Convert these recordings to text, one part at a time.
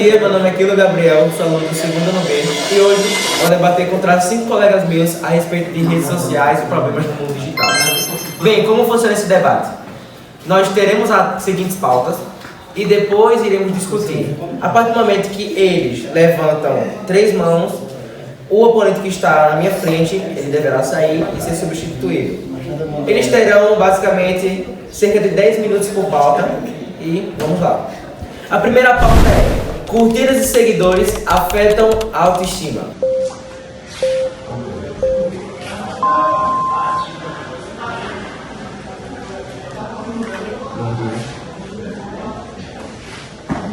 Meu nome é Kilo Gabriel, sou aluno do segundo ano B e hoje vou debater contra 5 colegas meus a respeito de redes sociais e problemas do mundo digital. Bem, como funciona esse debate? Nós teremos as seguintes pautas e depois iremos discutir. A partir do momento que eles levantam 3 mãos, o oponente que está na minha frente, ele deverá sair e ser substituído. Eles terão basicamente cerca de 10 minutos por pauta e vamos lá. A primeira pauta é: curtidas e seguidores afetam a autoestima.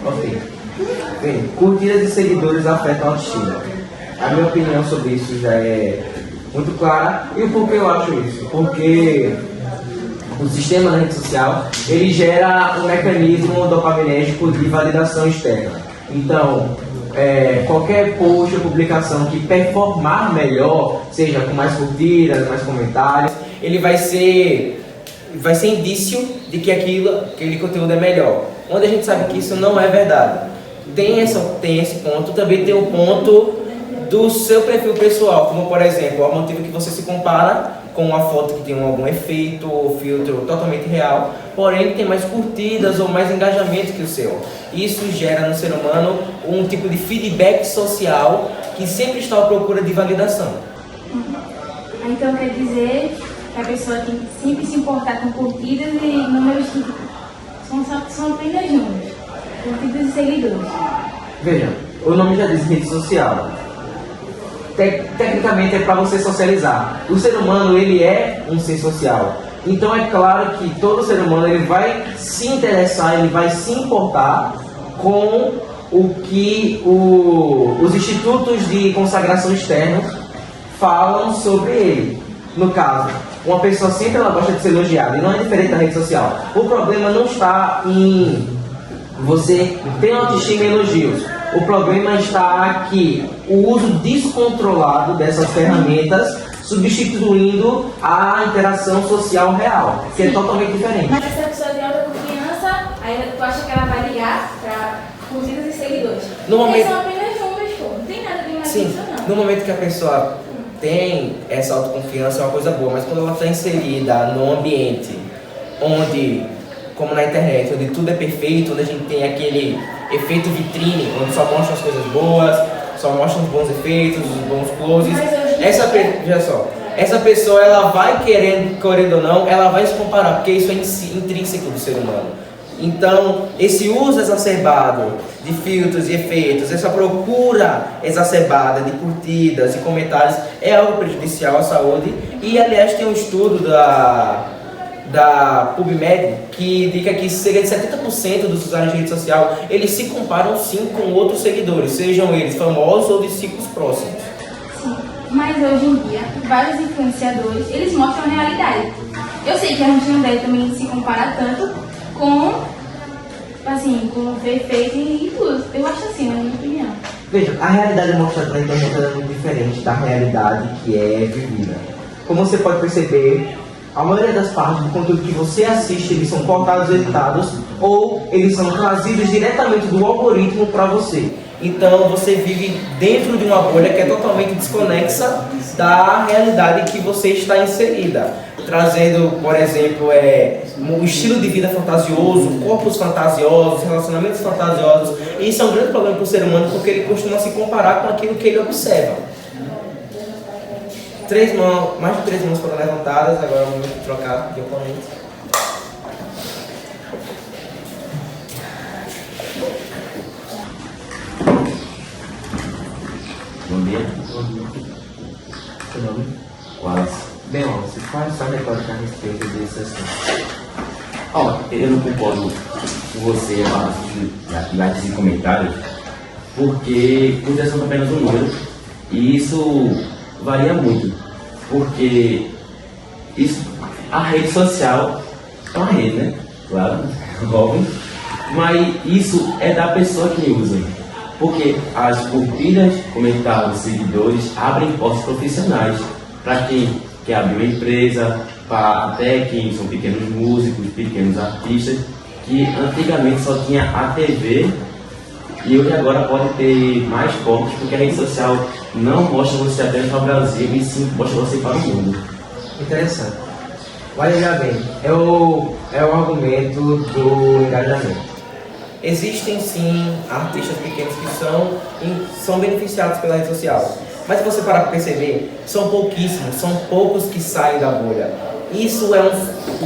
Ok. Bem, curtidas e seguidores afetam a autoestima. A minha opinião sobre isso já é muito clara. E o porquê eu acho isso? Porque o sistema da rede social, ele gera um mecanismo dopaminérgico de validação externa. Então, qualquer post ou publicação que performar melhor, seja com mais curtidas, mais comentários, ele vai ser indício de que aquele conteúdo é melhor. Onde a gente sabe que isso não é verdade. Tem esse ponto, também tem o ponto do seu perfil pessoal, como por exemplo, o motivo que você se compara com uma foto que tem algum efeito ou filtro totalmente real, porém tem mais curtidas ou mais engajamento que o seu. Isso gera no ser humano um tipo de feedback social que sempre está à procura de validação. Então quer dizer que a pessoa tem que sempre se importar com curtidas e números que são apenas números, curtidas e seguidores. Veja, o nome já diz rede social. Tecnicamente é para você socializar. O ser humano, ele é um ser social. Então é claro que todo ser humano ele vai se interessar, ele vai se importar com o que os institutos de consagração externos falam sobre ele. No caso, uma pessoa sempre ela gosta de ser elogiada, e não é diferente da rede social. O problema não está em você ter autoestima e elogios. O problema está aqui, o uso descontrolado dessas ferramentas substituindo a interação social real, que é totalmente diferente. Mas se a pessoa tem alta confiança, aí tu acha que ela vai ligar para curtidas e seguidores? No momento... São apenas números, pô. Não tem nada de mais Sim, isso, não. no momento que a pessoa tem essa autoconfiança é uma coisa boa, mas quando ela está inserida num ambiente onde, como na internet, onde tudo é perfeito, onde a gente tem aquele efeito vitrine, onde só mostra as coisas boas, só mostra os bons efeitos, os bons closes. Veja só, essa pessoa ela vai querendo ou não, ela vai se comparar, porque isso é intrínseco do ser humano. Então, esse uso exacerbado de filtros e efeitos, essa procura exacerbada de curtidas e comentários é algo prejudicial à saúde. E aliás tem um estudo da PubMed que indica que cerca de 70% dos usuários de rede social eles se comparam sim com outros seguidores, sejam eles famosos ou de ciclos próximos. Sim, mas hoje em dia vários influenciadores eles mostram a realidade. Eu sei que a gente não deve também se comparar tanto com o perfeito e tudo. Eu acho assim, na minha opinião. Veja, a realidade mostrada na internet é muito diferente da realidade que é vivida. Como você pode perceber, a maioria das partes do conteúdo que você assiste, eles são cortados, editados, ou eles são trazidos diretamente do algoritmo para você. Então você vive dentro de uma bolha que é totalmente desconexa da realidade que você está inserida. Trazendo, por exemplo, um estilo de vida fantasioso, corpos fantasiosos, relacionamentos fantasiosos. E isso é um grande problema para o ser humano, porque ele costuma se comparar com aquilo que ele observa. Mais de 3 mãos foram levantadas, agora vamos trocar de oponente. Bom dia. Seu nome? Wallace. Bem, você faz só retórica a respeito desse assunto. Eu não concordo com você nas e comentários, porque curtidas são apenas um número, e isso varia muito, porque a rede social é uma rede, né? Claro, óbvio, mas isso é da pessoa que usa, porque as curtidas, comentários, seguidores abrem portas profissionais para quem quer abrir uma empresa, para até quem são pequenos músicos, pequenos artistas, que antigamente só tinha a TV E hoje agora pode ter mais cortes, porque a rede social não mostra você apenas para o Brasil, e sim mostra você para o mundo. Interessante. Olha já bem, é o argumento do engajamento. Existem sim artistas pequenos que são beneficiados pela rede social. Mas se você parar para perceber, são pouquíssimos, são poucos que saem da bolha. Isso é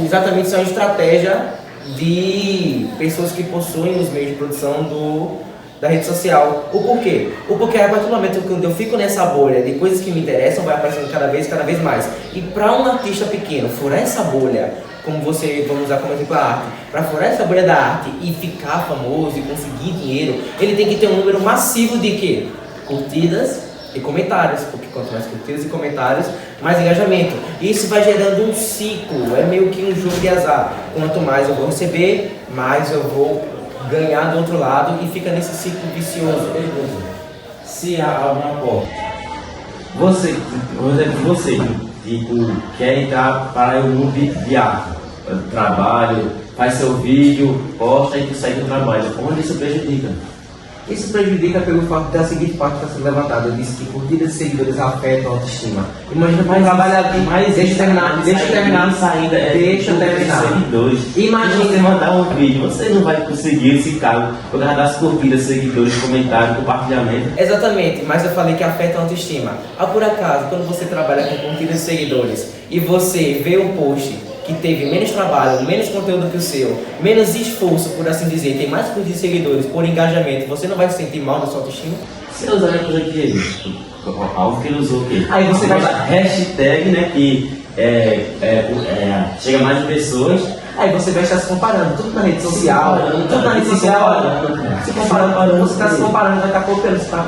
exatamente uma estratégia de pessoas que possuem os meios de produção da rede social. O porquê? O porquê a partir do momento que eu fico nessa bolha de coisas que me interessam, vai aparecendo cada vez mais. E para um artista pequeno furar essa bolha, como vamos usar como exemplo a arte, para furar essa bolha da arte e ficar famoso e conseguir dinheiro, ele tem que ter um número massivo de quê? Curtidas e comentários, porque quanto mais curtidas e comentários, mais engajamento. Isso vai gerando um ciclo, é meio que um jogo de azar. Quanto mais eu vou receber, mais eu vou ganhar do outro lado e fica nesse ciclo vicioso. Se há alguma porta, você, por exemplo, você tipo, quer entrar para o mundo de arte, trabalho, faz seu vídeo, posta e tu segue o trabalho, onde isso prejudica? Isso prejudica pelo fato da seguinte parte que está sendo levantada. Eu disse que curtidas e seguidores afetam a autoestima. Imagina para trabalhar aqui, deixa eu terminar. Imagina você mandar um vídeo, você não vai conseguir esse cargo por causa das curtidas, seguidores, comentários, compartilhamento. Exatamente, mas eu falei que afeta a autoestima. Por acaso, quando você trabalha com curtidas e seguidores e você vê um post que teve menos trabalho, menos conteúdo que o seu, menos esforço, por assim dizer, tem mais curtidas e seguidores, por engajamento, você não vai se sentir mal na sua autoestima? Seus exemplos aqui, algo que ele usou aqui. Aí você vai dar hashtag, né, que chega mais de pessoas. Aí você vai estar se comparando, tudo na rede social, se comparando, você está se comparando, vai estar copiando, você está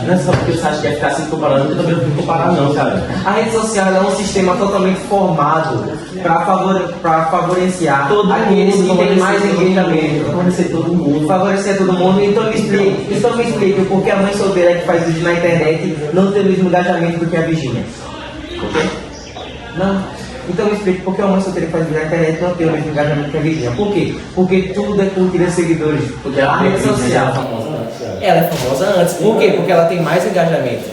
Não é só porque você acha que vai ficar se comparando, que eu também não vou comparar não, cara. A rede social é um sistema totalmente formado para favorecer aqueles que têm mais engajamento. Favorecer todo mundo. Então me explique por que a mãe solteira que faz vídeo na internet não tem o mesmo engajamento do que a Virgínia. Ok? Não. Então me explique por que a mãe solteira que faz vídeo na internet não tem o mesmo engajamento que a Virgínia. Por quê? Porque tudo é curtir seguidores. Porque a rede social é famosa antes. Ela é famosa antes. Por quê? Porque ela tem mais engajamento.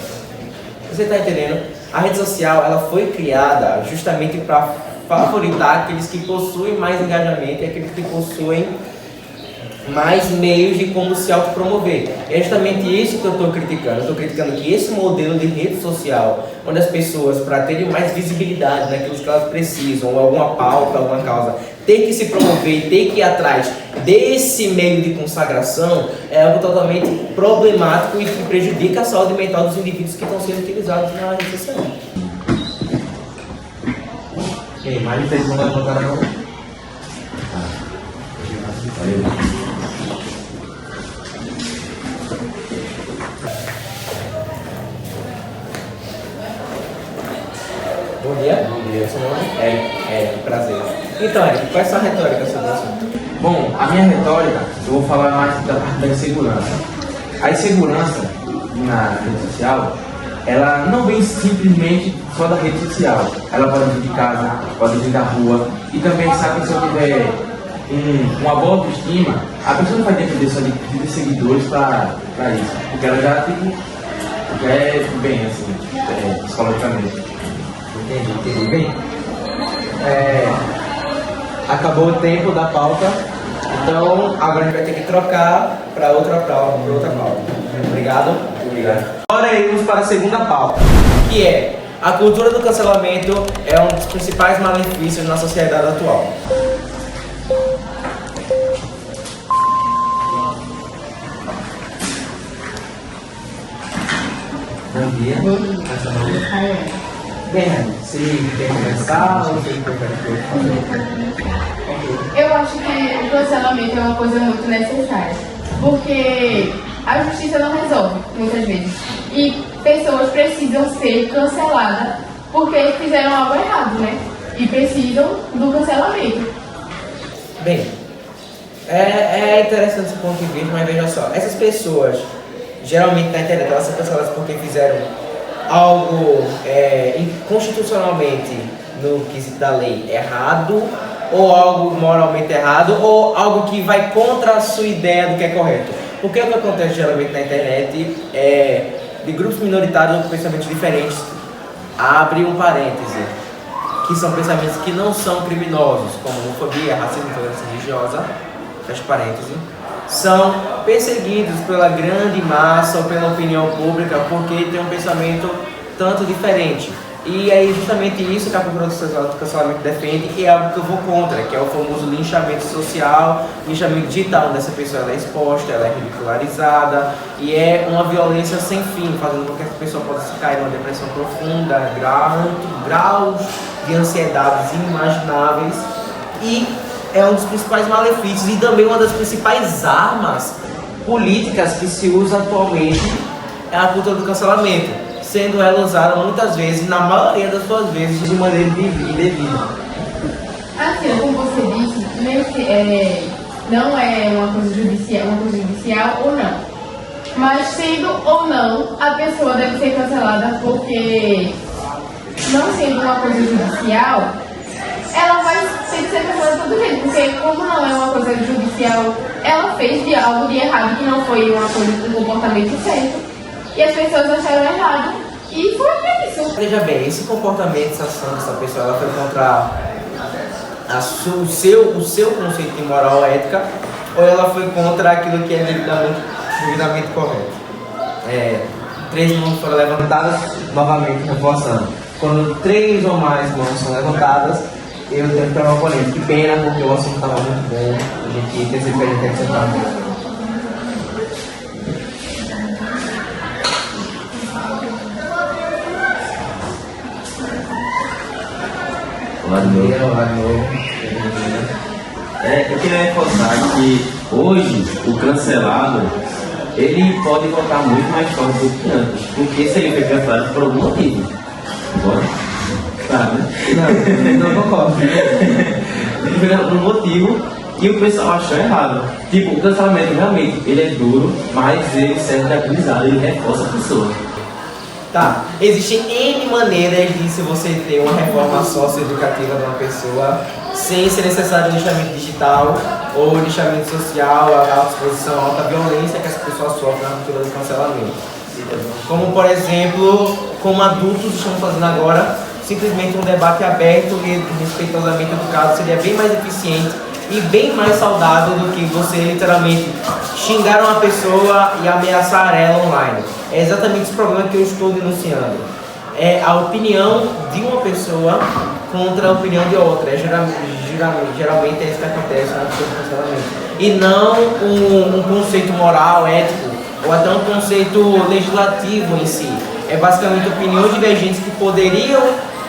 Você está entendendo? A rede social ela foi criada justamente para favoritar aqueles que possuem mais engajamento e aqueles que possuem mais meios de como se autopromover. É justamente isso que eu estou criticando. Eu estou criticando que esse modelo de rede social, onde as pessoas, para terem mais visibilidade naquilo que elas precisam, ou alguma pauta, alguma causa, ter que se promover, ter que ir atrás desse meio de consagração, é algo totalmente problemático e que prejudica a saúde mental dos indivíduos que estão sendo utilizados na rede social. Ok, mais de pergunta levantada não? Valeu. Bom dia. Bom dia. Seu nome? Eric. Prazer. Então, Eric, qual é a sua retórica sobre isso? Bom, a minha retórica, eu vou falar mais da parte da insegurança. A insegurança na rede social, ela não vem simplesmente só da rede social. Ela pode vir de casa, pode vir da rua. E também, se a pessoa tiver uma boa autoestima, a pessoa não vai depender só de seguidores para isso. Porque ela já é bem, assim, psicologicamente. Entendi. Bem, acabou o tempo da pauta, então agora a gente vai ter que trocar para outra pauta. Obrigado. Agora iremos para a segunda pauta, Que é a cultura do cancelamento é um dos principais malefícios na sociedade atual. Bom dia. Essa nome? Bem, você quer começar ou você quer fazer? Eu acho que o cancelamento é uma coisa muito necessária, porque a justiça não resolve, muitas vezes. E pessoas precisam ser canceladas porque fizeram algo errado, né? E precisam do cancelamento. Bem, é interessante esse ponto de vista, mas veja só, essas pessoas, geralmente na internet, elas são canceladas porque fizeram algo constitucionalmente, no quesito da lei, errado, ou algo moralmente errado, ou algo que vai contra a sua ideia do que é correto. Porque o que acontece geralmente na internet é de grupos minoritários ou com pensamentos diferentes, abre um parêntese, que são pensamentos que não são criminosos, como homofobia, racismo, intolerância religiosa, fecha parêntese, são perseguidos pela grande massa ou pela opinião pública porque tem um pensamento tanto diferente. E é justamente isso que a cultura do cancelamento defende, e é algo que eu vou contra, que é o famoso linchamento social, linchamento digital, onde essa pessoa ela é exposta, ela é ridicularizada, e é uma violência sem fim, fazendo com que essa pessoa possa cair numa depressão profunda, graus de ansiedades inimagináveis, e é um dos principais malefícios e também uma das principais armas políticas que se usa atualmente é a cultura do cancelamento, sendo ela usada muitas vezes, na maioria das suas vezes, de maneira indevida. Assim, como você disse, não é uma coisa judicial ou não. Mas sendo ou não, a pessoa deve ser cancelada porque, não sendo uma coisa judicial, ela vai ter que ser cancelada de todo jeito, porque como não é uma coisa judicial, ela fez de algo de errado que não foi um comportamento certo. E as pessoas acharam errado. E foi isso. Veja bem, esse comportamento, essa ação dessa pessoa, ela foi contra o seu conceito de moral ou ética, ou ela foi contra aquilo que é devidamente correto. 3 mãos foram levantadas, Novamente, reforçando. Quando 3 ou mais mãos são levantadas, eu tenho que tomar uma polêmica. Que pena, porque o assunto estava muito bom. A gente percebeu que a gente tem que sentar mesmo. Olá de novo. Eu queria reforçar que hoje o cancelado ele pode voltar muito mais forte do que antes, porque se ele foi cancelado por algum motivo. Pode? Tá, né? Não concordo. Ele foi por um motivo que o pessoal achou errado. Tipo, o cancelamento realmente ele é duro, mas ele serve de aprendizado, ele reforça a pessoa. Tá, existem N maneiras de se você ter uma reforma socioeducativa de uma pessoa sem ser necessário lixamento digital ou lixamento social, a alta exposição, a alta violência que essa pessoa sofre na cultura do cancelamento. Como, por exemplo, como adultos estamos fazendo agora, simplesmente um debate aberto e respeitosamente educado seria bem mais eficiente e bem mais saudável do que você literalmente xingar uma pessoa e ameaçar ela online. É exatamente esse problema que eu estou denunciando. É a opinião de uma pessoa contra a opinião de outra. Geralmente é isso que acontece na questão do cancelamento. E não um conceito moral, ético, ou até um conceito legislativo em si. É basicamente opiniões divergentes que poderiam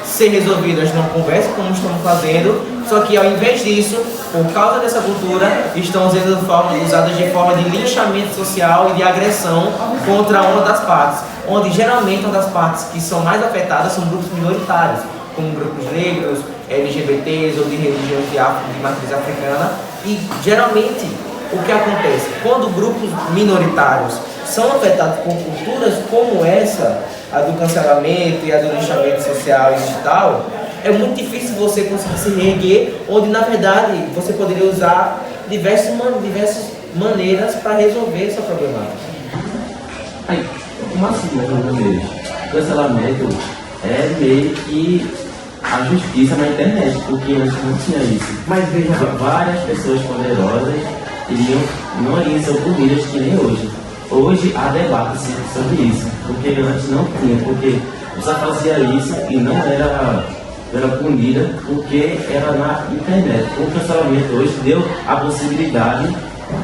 ser resolvidas numa conversa, como estamos fazendo, só que ao invés disso, por causa dessa cultura, estão sendo usadas de forma de linchamento social e de agressão contra uma das partes, onde geralmente uma das partes que são mais afetadas são grupos minoritários, como grupos negros, LGBTs ou de religião de matriz africana. E geralmente o que acontece? Quando grupos minoritários são afetados por culturas como essa, a do cancelamento e a do linchamento social e digital, é muito difícil você conseguir se reerguer, onde na verdade você poderia usar diversas maneiras para resolver essa problemática. Como assim, mais maneiras? O cancelamento é meio que a justiça na internet, porque antes não tinha isso. Mas veja, várias pessoas poderosas não iriam ser punidas que nem hoje. Hoje há debate sobre isso, porque antes não tinha, porque você fazia isso e não era punida porque era na internet. O cancelamento hoje deu a possibilidade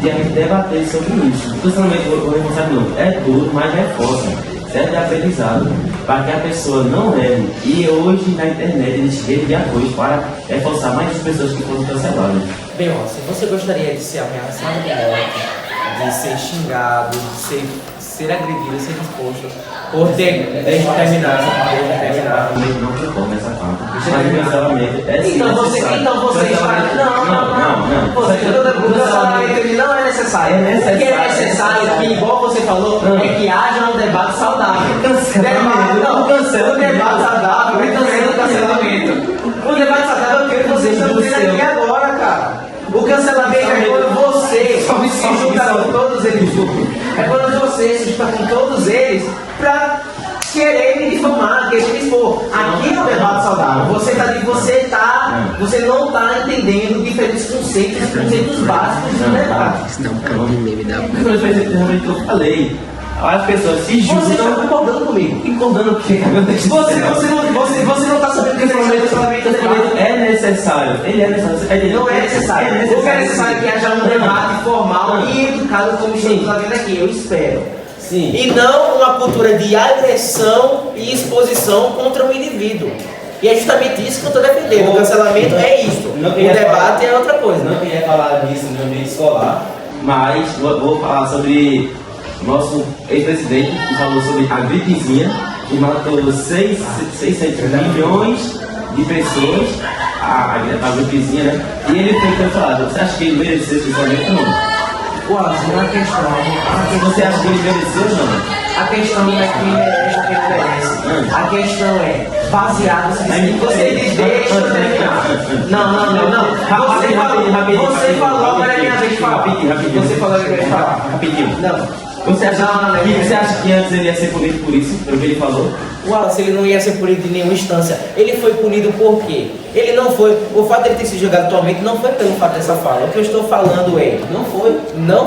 de a gente debater sobre isso. O cancelamento, vou reforçar de novo, é duro, mas reforça, serve de aprendizado para que a pessoa não erre. E hoje na internet existe rede de apoio para reforçar mais as pessoas que foram canceladas. Bem, ó, se você gostaria de ser ameaçado de morte, de ser xingado, de ser agredido, ser exposto, por ter. Deixa eu terminar. Não concordo nessa parte. Mas o cancelamento é sim então você necessário. está. Não. O cancelamento ele não é necessário. O que é necessário, que igual você falou, é que haja um debate saudável. O debate saudável é também o cancelamento. O debate saudável é o que vocês estão dizendo aqui agora, cara. O cancelamento é quando você se junta com todos eles É quando você se junta com todos eles pra querer me difamar, querer me expor. Aqui é um debate saudável. Você não tá entendendo diferentes conceitos básicos do debate. Isso dá um canto de meme da Realmente eu falei. As pessoas se Você está juntam. concordando comigo. Concordando o quê? Você não está sabendo que esse relacionamento É necessário. Ele é necessário. não é necessário. O que é necessário é que haja um debate formal e educado como estamos fazendo aqui. Eu espero. Sim. E não uma cultura de agressão e exposição contra o indivíduo. E é justamente isso que eu estou defendendo. O cancelamento é isto. Não O queria debate é outra coisa. Não queria falar disso no ambiente escolar, mas vou falar sobre o nosso ex-presidente que falou sobre a gripezinha que matou 600 milhões de pessoas, a gripezinha, né? E ele foi cancelado. Você acha que ele mereceu esse cancelamento ou não? Wallace, não é questão. Você acha que ele mereceu ou não? A questão não é quem merece ou quem não merece. A questão é baseado se você deixa eu terminar. Não. Você falou, agora é minha vez de falar. Rapidinho. Você falou que eu ia falar. Rapidinho. Não. Você acha que antes ele ia ser punido por isso, pelo que ele falou? O Wallace, ele não ia ser punido em nenhuma instância. Ele foi punido por quê? Ele não foi. O fato dele ter sido julgado atualmente não foi pelo fato dessa fala. O que eu estou falando é. Não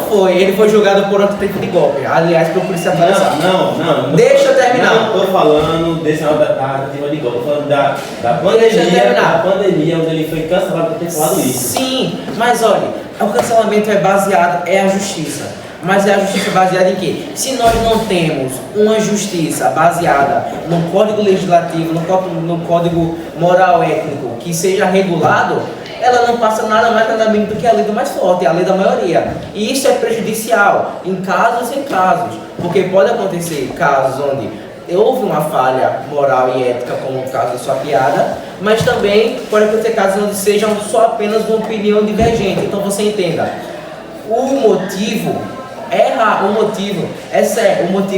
foi. Ele foi julgado por outro tipo de golpe. Aliás, por polícia atualizar. Não. Deixa eu terminar. Não estou falando desse da tentativa de golpe. Estou falando da Deixa eu terminar. pandemia, onde ele foi cancelado por ter falado isso. Sim, mas olha, o cancelamento é baseado, é a justiça. Mas é a justiça baseada em quê? Se nós não temos uma justiça baseada no código legislativo, no código moral étnico que seja regulado, ela não passa nada mais nada menos do que a lei do mais forte, a lei da maioria. E isso é prejudicial em casos, porque pode acontecer casos onde houve uma falha moral e ética, como o caso da sua piada, mas também pode acontecer casos onde sejam só apenas uma opinião divergente. Então você entenda, o motivo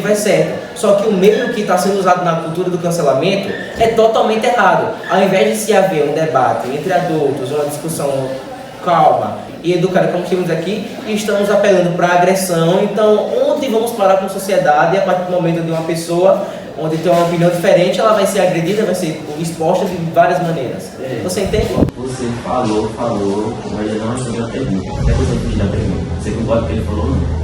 é certo, só que o meio que está sendo usado na cultura do cancelamento é totalmente errado. Ao invés de se haver um debate entre adultos, uma discussão calma e educada, como temos aqui, estamos apelando para agressão. Então, onde vamos parar com a sociedade a partir do momento de uma pessoa onde tem uma opinião diferente, ela vai ser agredida, vai ser exposta de várias maneiras. Você entende? Você falou, mas eu não respondeu a pergunta. Até você fez a pergunta. Você concorda com o que ele falou ou não?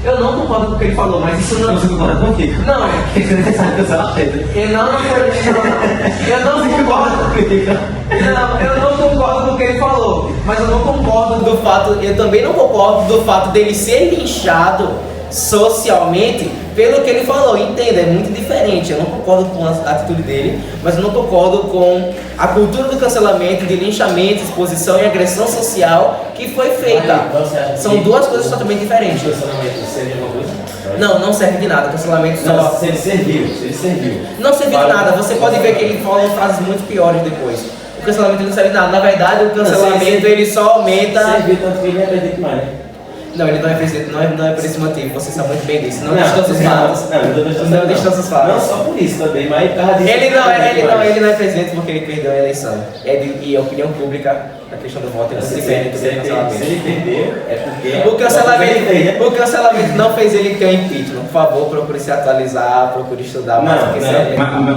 Eu não concordo com o que ele falou, mas isso não. Você concorda com o quê? Não, Você sabe que eu sou a teta. eu não concordo com o que ele falou, mas eu não concordo Do fato, eu também não concordo do fato dele ser linchado socialmente pelo que ele falou. Entenda, é muito diferente. Eu não concordo com a atitude dele, mas eu não concordo com a cultura do cancelamento, de linchamento, exposição e agressão social que foi feita. São duas coisas totalmente diferentes. O cancelamento serve de alguma coisa? Não serve de nada. Cancelamento Não, só. se ele serviu. Não serve de nada. Você pode ver que ele fala frases muito piores depois. O cancelamento não serve de nada. Na verdade, o cancelamento ele só aumenta. Serviu tanto que ele não é presidente mais, né? Não, ele não é presidente, não é por esse motivo, você sabe muito bem disso. Não distorce os fatos. Não distorce os fatos. Não só por isso também, mas por causa disso. Ele não é presidente porque ele perdeu a eleição. E a opinião pública, a questão do voto é muito diferente do cancelamento. Se ele perdeu, é porque O cancelamento não fez ele ter impeachment. Por favor, procure se atualizar, procure estudar mais.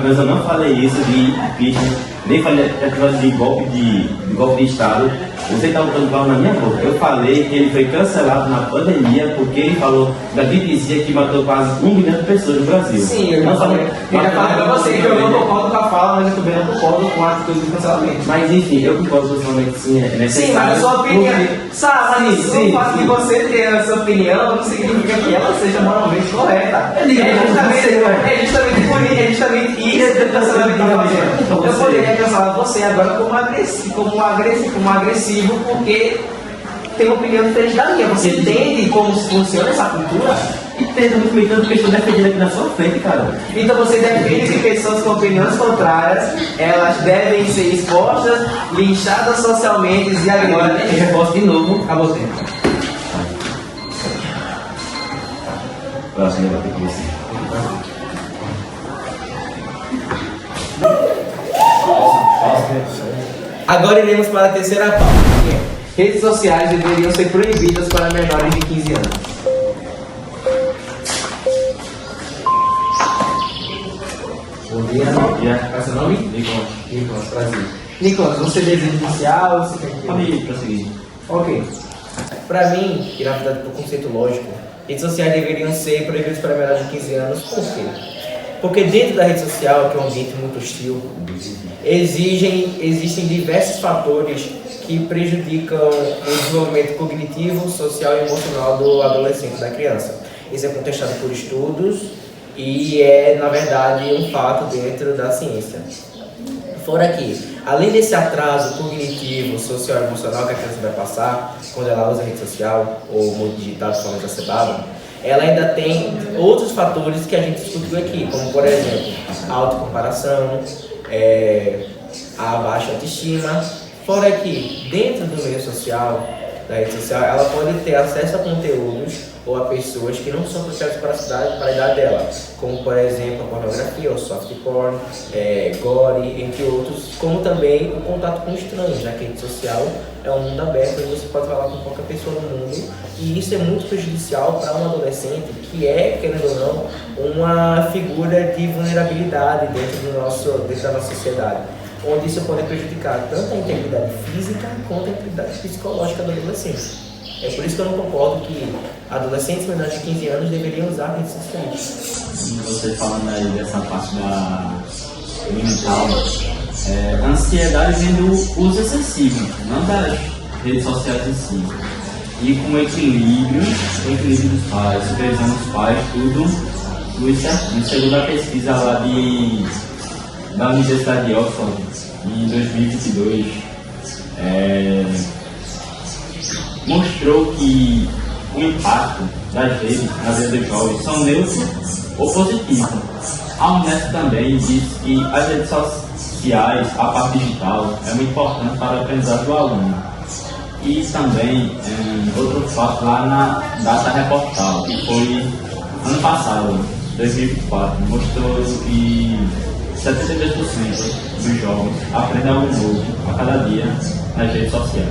Mas eu não falei isso de impeachment, nem falei de golpe de Estado. Você está botando palavra na minha boca. Eu falei que ele foi cancelado na pandemia porque ele falou da gripezinha que matou quase 1 milhão de pessoas no Brasil. Sim, eu já falei pra você que eu não concordo com a fala, mas eu também não concordo com a atitude do cancelamento. Mas enfim, eu concordo com o cancelamento, sim, é necessário. Sim, mas a sua opinião. Sabe, mas o fato de você ter a sua opinião não significa que ela seja moralmente correta. É justamente isso que o cancelamento está fazendo. Eu poderia cancelar você agora como agressivo porque tem uma opinião diferente da minha. Você entende como funciona essa cultura? Entendo muito bem, tanto que eu estou defendendo aqui na sua frente, cara. Então você defende que pessoas com opiniões contrárias, elas devem ser expostas, linchadas socialmente e Agora, eu agredidas. reforço de novo, acabou o tempo. Próximo vai ter que você. Agora iremos para a terceira pauta. Redes sociais deveriam ser proibidas para menores de 15 anos. Bom dia. Qual é seu nome? Nicolas. Nicolas, prazer. Nicolas, você deseja iniciar ou você quer que... Pode prosseguir. Ok. Para mim, e na verdade por conceito lógico, redes sociais deveriam ser proibidas para menores de 15 anos. Por quê? Porque dentro da rede social, que é um ambiente muito hostil, existem diversos fatores que prejudicam o desenvolvimento cognitivo, social e emocional do adolescente, da criança. Isso é contestado por estudos e é, na verdade, um fato dentro da ciência. Fora que, além desse atraso cognitivo, social e emocional que a criança vai passar quando ela usa a rede social ou o mundo digital de forma exacerbada, ela ainda tem outros fatores que a gente discutiu aqui, como, por exemplo, a autocomparação, a baixa autoestima. Fora que, dentro do meio social, da rede social, ela pode ter acesso a conteúdos ou a pessoas que não são apropriadas para a idade dela, como, por exemplo, a pornografia, o soft porn, gore, entre outros, como também o contato com estranhos, já que a rede social é um mundo aberto onde você pode falar com qualquer pessoa no mundo, e isso é muito prejudicial para um adolescente que é, querendo ou não, uma figura de vulnerabilidade dentro da nossa sociedade, onde isso pode prejudicar tanto a integridade física quanto a integridade psicológica do adolescente. É por isso que eu não concordo que adolescentes menores de 15 anos deveriam usar redes sociais. Você falando aí dessa parte da mental, a ansiedade vem do uso excessivo, não das redes sociais em si. E com o equilíbrio dos pais, supervisando os pais, tudo muito certinho. Segundo a pesquisa lá da Universidade de Oxford, em 2022, mostrou que o impacto das redes na vida dos jovens são neutros ou positivos. A Unesco também diz que as redes sociais, a parte digital, é muito importante para a aprendizagem do aluno. E também, outro fato lá na data reportal, que foi ano passado, 2024, mostrou que 72% dos jovens aprendem algo novo a cada dia nas redes sociais.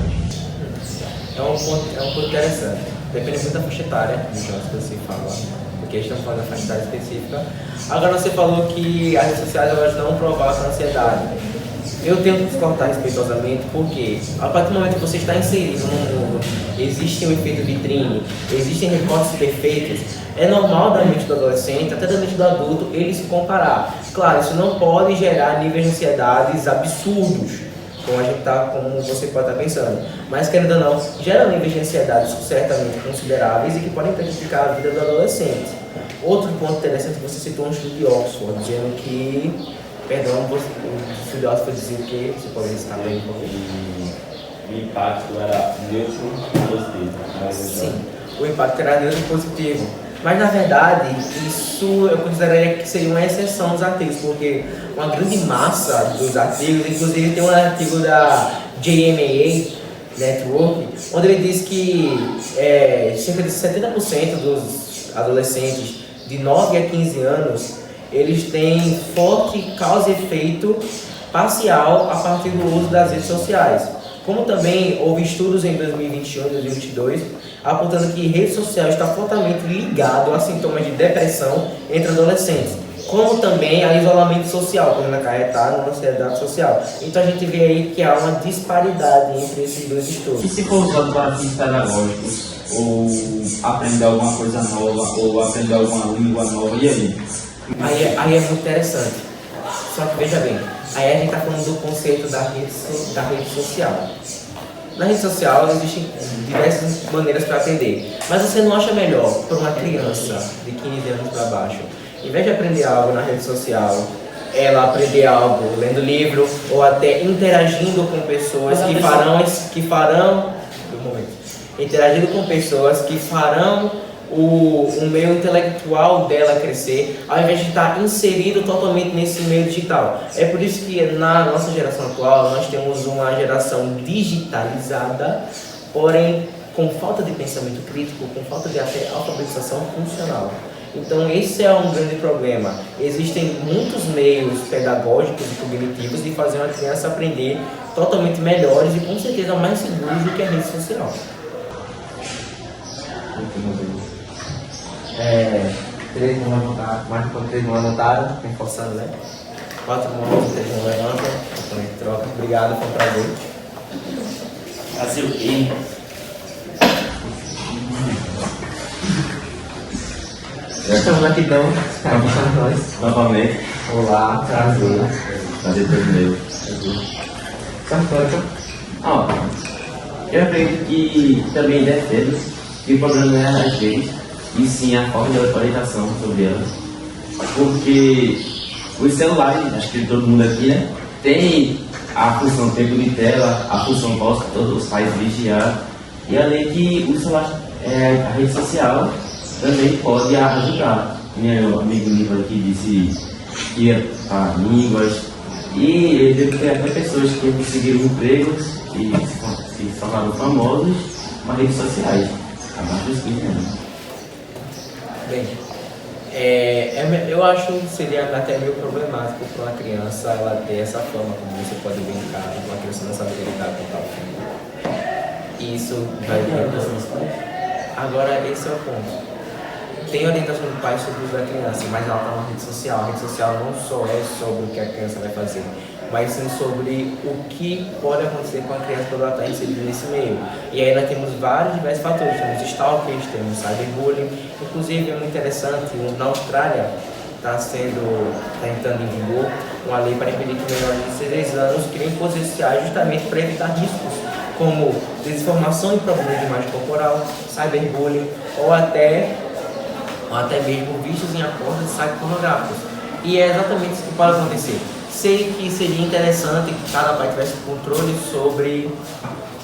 É um ponto interessante. Depende muito da faixa etária dos jovens que você fala, porque a gente não fala da faixa etária específica. Agora você falou que as redes sociais elas não provocam ansiedade. Eu tenho que discordar respeitosamente, porque a partir do momento que você está inserido no mundo, existe um efeito vitrine, existem recortes perfeitos, é normal da mente do adolescente, até da mente do adulto, ele se comparar. Claro, isso não pode gerar níveis de ansiedades absurdos, como você pode estar pensando. Mas, querendo ou não, gera níveis de ansiedades certamente consideráveis e que podem prejudicar a vida do adolescente. Outro ponto interessante, você citou um estudo de Oxford, dizendo que... Perdão, o estudo de Oxford dizia o que? Você pode estar bem com O impacto era neutro e positivo. Sim, o impacto era neutro e positivo. Mas, na verdade, isso eu consideraria que seria uma exceção dos artigos, porque uma grande massa dos artigos, inclusive tem um artigo da JMA Network, onde ele diz que cerca de 70% dos adolescentes de 9 a 15 anos, eles têm forte causa e efeito parcial a partir do uso das redes sociais. Como também houve estudos em 2021 e 2022 apontando que rede social está fortemente ligado a sintomas de depressão entre adolescentes, como também a isolamento social, podendo acarretar numa ansiedade social. Então a gente vê aí que há uma disparidade entre esses dois estudos. E se for usado para fins pedagógicos, ou aprender alguma coisa nova, ou aprender alguma língua nova, e aí? Aí é muito interessante. Só que veja bem, aí a gente está falando do conceito da rede social. Na rede social existem diversas maneiras para aprender, mas você não acha melhor para uma criança de 15 anos para baixo, em vez de aprender algo na rede social, ela aprender algo lendo livro ou até interagindo com pessoas interagindo com pessoas que farão o meio intelectual dela crescer, ao invés de estar inserido totalmente nesse meio digital. É por isso que na nossa geração atual nós temos uma geração digitalizada, porém com falta de pensamento crítico, com falta de até alfabetização funcional. Então esse é um grande problema. Existem muitos meios pedagógicos e cognitivos de fazer uma criança aprender totalmente melhores e com certeza mais seguros do que a rede social. 3 não levantaram. Mais de 3 não levantaram. Reforçando, né? 4 mãos, 3 não levantam. Também troca. Obrigado, foi um prazer. Brasil e Estamos aqui então, para nós. novamente, Olá, prazer. fazer todo meu. Sartório. Ó, eu acredito que também defendo que o problema não é as redes, e sim a forma de orientação sobre elas. Porque os celulares, acho que todo mundo aqui, né, tem a função tempo de tela, a função posta, todos os pais vigiar, e além que o celular, a rede social também pode ajudar. Meu amigo Nicolas aqui disse que ia para línguas, e ele deve ter até pessoas que conseguiram empregos e se tornaram famosos com as redes sociais, abaixo dos 15 anos. Bem, eu acho que seria até meio problemático para uma criança ela ter essa fama, como você pode brincar, uma criança não sabe lidar com tal filho. Isso vai vir. Agora, esse é o ponto. Tem orientação do pai sobre o uso da criança, mas ela está na rede social. A rede social não só é sobre o que a criança vai fazer, mas sim sobre o que pode acontecer com a criança quando ela está inserida nesse meio. E aí nós temos vários diversos fatores, temos stalkers, temos cyberbullying. Inclusive é muito interessante, na Austrália está entrando em vigor uma lei para impedir que menores de 16 anos criem posts sociais justamente para evitar riscos como desinformação e problemas de imagem corporal, cyberbullying ou até mesmo vícios em acordos de sites pornográficos. E é exatamente isso que pode acontecer. Sei que seria interessante que cada pai tivesse controle sobre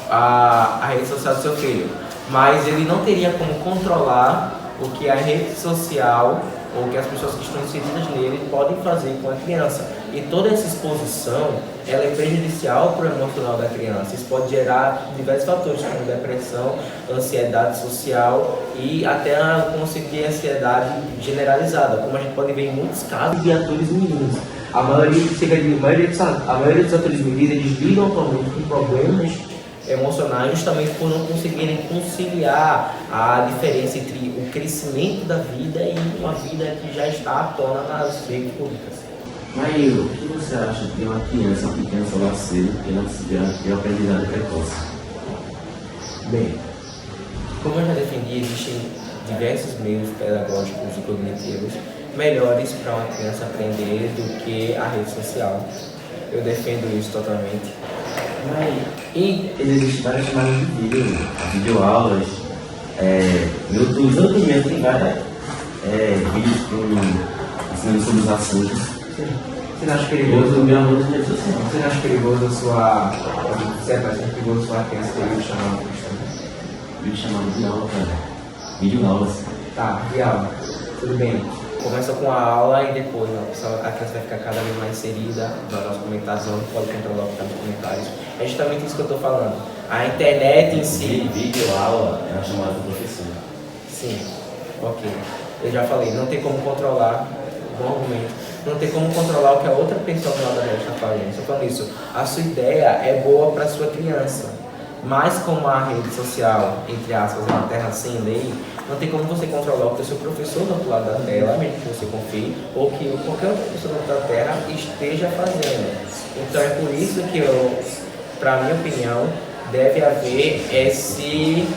a rede social do seu filho, mas ele não teria como controlar o que a rede social ou o que as pessoas que estão inseridas nele podem fazer com a criança. E toda essa exposição, ela é prejudicial para o emocional da criança. Isso pode gerar diversos fatores, como depressão, ansiedade social e até conseguir ansiedade generalizada, como a gente pode ver em muitos casos De atores meninos. A maioria dos atores meninos, eles lidam atualmente com problemas emocionais justamente por não conseguirem conciliar a diferença entre o crescimento da vida e uma vida que já está à tona nas redes públicas. Mas o que você acha de uma criança pequena celular cedo que não se tem aprendizado precoce? Bem, como eu já defendi, existem diversos meios pedagógicos e cognitivos melhores para uma criança aprender do que a rede social. Eu defendo isso totalmente. E existem várias chamadas de vídeo, videoaulas, no YouTube mesmo tem várias vídeos ensinando sobre os assuntos. Você não acha perigoso? Eu meu amor de rede social. Você não acha perigoso a sua. Você é bastante perigoso a sua criança ter vídeo chamado cristão? Vídeo chamado de aula, cara. Videoaulas. Tá, de aula. Tudo bem. Começa com a aula e depois a criança vai ficar cada vez mais inserida nos comentários, não pode controlar o que está nos comentários. É justamente isso que eu estou falando. A internet em si. Videoaula é uma chamada do professor. Sim, ok. Eu já falei, não tem como controlar, bom argumento, não tem como controlar o que a outra pessoa do lado da está fazendo. Estou falando isso. A sua ideia é boa para a sua criança, mas como a rede social, entre aspas, é uma terra sem lei, não tem como você controlar o que o seu professor do outro lado da tela, mesmo que você confie, ou que qualquer outra pessoa do outro lado da terra esteja fazendo. Então é por isso que para minha opinião, deve haver esse,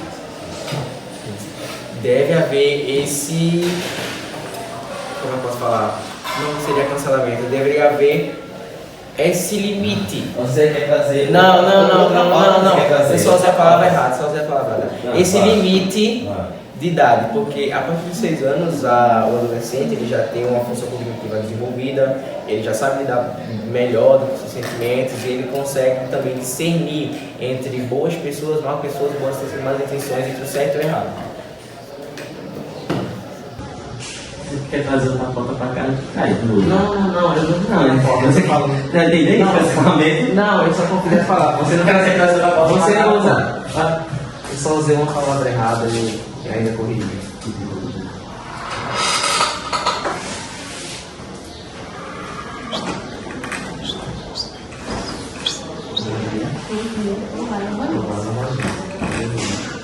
como eu posso falar? Não seria cancelamento, deveria haver esse limite. Você quer fazer. Não. Eu só usei a palavra errada, Esse limite de idade, porque a partir de 6 anos o adolescente ele já tem uma função cognitiva desenvolvida, ele já sabe lidar melhor com seus sentimentos e ele consegue também discernir entre boas pessoas, más pessoas, boas intenções, entre o certo e o errado. Você quer trazer outra foto pra cá? Cai, Não, eu não. Você fala. Não entendeu esse pensamento? Não, eu só queria falar. Você não quer trazer outra foto. Você não usa. Eu só usei uma palavra errada e ainda corrigi.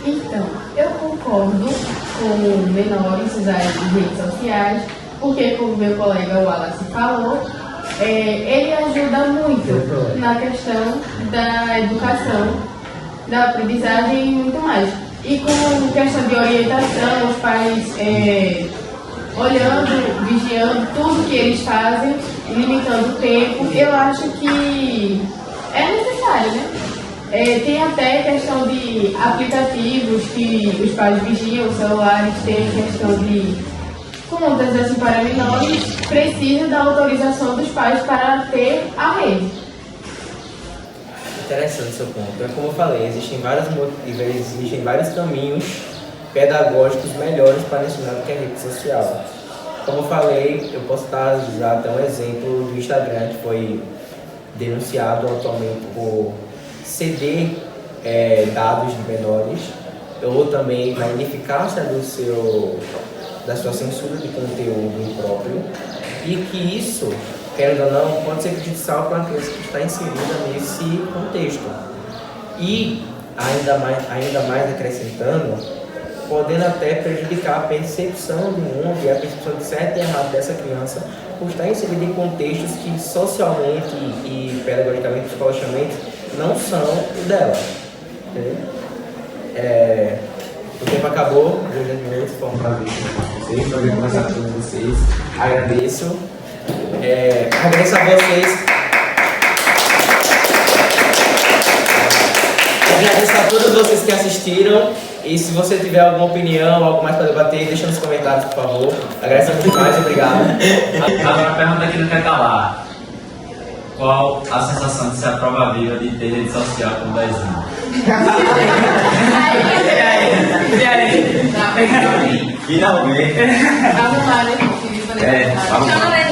Então, eu concordo com menores usar as redes sociais, porque, como meu colega Wallace falou, ele ajuda muito na questão da educação, da aprendizagem e muito mais. E com questão de orientação, os pais olhando, vigiando tudo que eles fazem, limitando o tempo, eu acho que é necessário, né? Tem até questão de aplicativos que os pais vigiam os celulares, tem questão de contas assim para menores, precisa da autorização dos pais para ter a rede. Interessante seu ponto. É como eu falei, existem vários caminhos pedagógicos melhores para ensinar do que a rede social. Como eu falei, eu posso usar até um exemplo do Instagram, que foi denunciado atualmente por ceder dados de menores, ou também na ineficácia da sua censura de conteúdo impróprio, e que isso, querendo ou não, pode ser prejudicial para uma criança que está inserida nesse contexto. E, ainda mais acrescentando, podendo até prejudicar a percepção do mundo e a percepção de certo e errado dessa criança por estar inserida em contextos que socialmente e pedagogicamente, psicologicamente, não são o dela. Okay? O tempo acabou, meus minutos, foi um prazer estar com vocês, prazer conversar com vocês. Agradeço. Agradeço a vocês. Agradeço a todos vocês que assistiram. E se você tiver alguma opinião, algo mais para debater, deixa nos comentários, por favor. Agradeço demais, obrigado. Agora a pergunta que não quer calar. Qual a sensação de ser a prova viva de ter rede social com 10 anos? E aí? Finalmente. Vamos lá, né? Vamos lá.